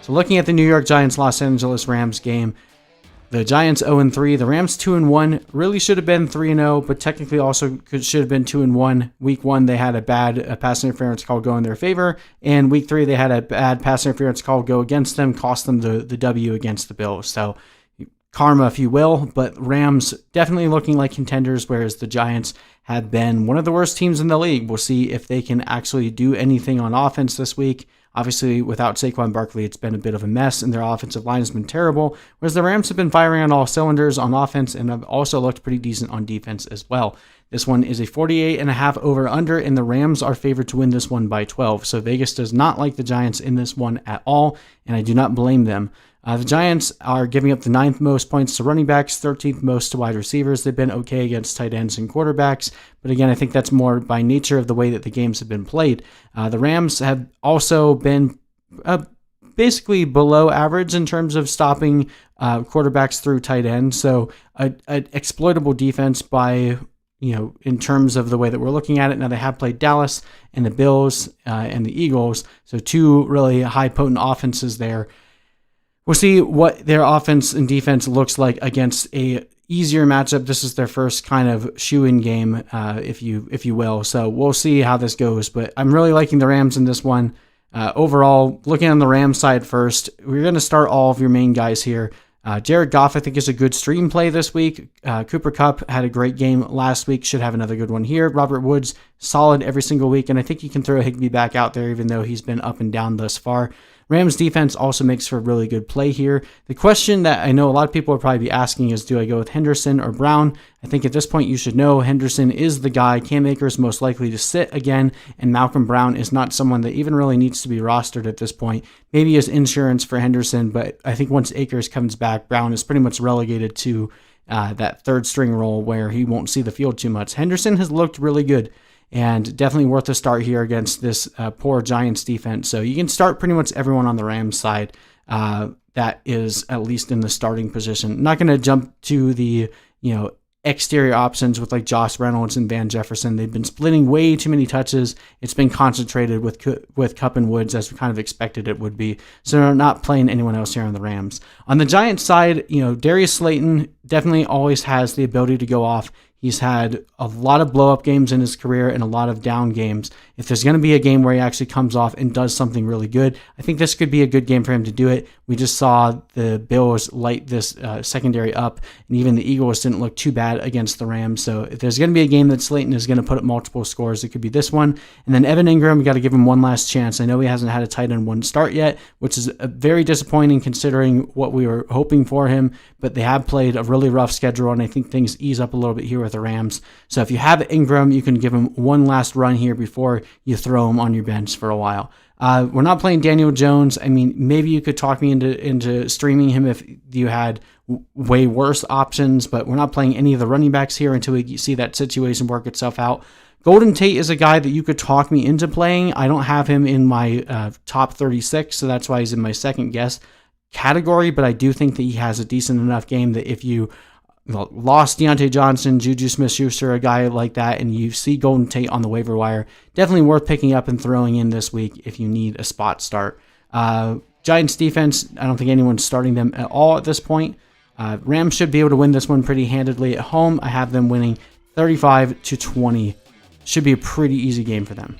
So looking at the New York Giants Los Angeles Rams game, the Giants 0-3, the Rams 2-1, really should have been 3-0, but technically also should have been 2-1. Week 1, they had a bad pass interference call go in their favor, and Week 3, they had a bad pass interference call go against them, cost them the W against the Bills. So karma, if you will, but Rams definitely looking like contenders, whereas the Giants have been one of the worst teams in the league. We'll see if they can actually do anything on offense this week. Obviously, without Saquon Barkley, it's been a bit of a mess, and their offensive line has been terrible, whereas the Rams have been firing on all cylinders on offense and have also looked pretty decent on defense as well. This one is a 48.5 over-under, and the Rams are favored to win this one by 12. So Vegas does not like the Giants in this one at all, and I do not blame them. The Giants are giving up the 9th most points to running backs, 13th most to wide receivers. They've been okay against tight ends and quarterbacks, but again, I think that's more by nature of the way that the games have been played. The Rams have also been basically below average in terms of stopping quarterbacks through tight end, so an exploitable defense by, in terms of the way that we're looking at it. Now, they have played Dallas and the Bills and the Eagles, so two really high potent offenses there. We'll see what their offense and defense looks like against a easier matchup. This is their first kind of shoe-in game, if you will. So we'll see how this goes. But I'm really liking the Rams in this one. Overall, looking on the Rams side first, we're going to start all of your main guys here. Jared Goff, I think, is a good stream play this week. Cooper Kupp had a great game last week, should have another good one here. Robert Woods, solid every single week, and I think you can throw Higbee back out there, even though he's been up and down thus far. Rams defense also makes for a really good play here. The question that I know a lot of people will probably be asking is, do I go with Henderson or Brown? I think at this point you should know Henderson is the guy. Cam Akers most likely to sit again, and Malcom Brown is not someone that even really needs to be rostered at this point. Maybe as insurance for Henderson, but I think once Akers comes back, Brown is pretty much relegated to that third string role where he won't see the field too much. Henderson has looked really good, and definitely worth a start here against this poor Giants defense. So you can start pretty much everyone on the Rams side that is at least in the starting position. I'm not going to jump to the exterior options with like Josh Reynolds and Van Jefferson. They've been splitting way too many touches. It's been concentrated with Kupp and Woods, as we kind of expected it would be. So they're not playing anyone else here on the Rams. On the Giants side, Darius Slayton definitely always has the ability to go off. He's had a lot of blow-up games in his career and a lot of down games. If there's going to be a game where he actually comes off and does something really good, I think this could be a good game for him to do it. We just saw the Bills light this secondary up, and even the Eagles didn't look too bad against the Rams. So if there's going to be a game that Slayton is going to put up multiple scores, it could be this one. And then Evan Ingram, we got to give him one last chance. I know he hasn't had a tight end one start yet, which is very disappointing considering what we were hoping for him, but they have played a really rough schedule, and I think things ease up a little bit here with the Rams. So if you have Ingram, you can give him one last run here before you throw him on your bench for a while. We're not playing Daniel Jones. I mean, maybe you could talk me into streaming him if you had way worse options, but we're not playing any of the running backs here until we see that situation work itself out. Golden Tate is a guy that you could talk me into playing. I don't have him in my top 36, so that's why he's in my second guess category, but I do think that he has a decent enough game that if you lost Deontay Johnson, Juju Smith-Schuster, a guy like that, and you see Golden Tate on the waiver wire, definitely worth picking up and throwing in this week if you need a spot start. Giants defense, I don't think anyone's starting them at all at this point. Rams should be able to win this one pretty handedly at home. I have them winning 35-20. Should be a pretty easy game for them.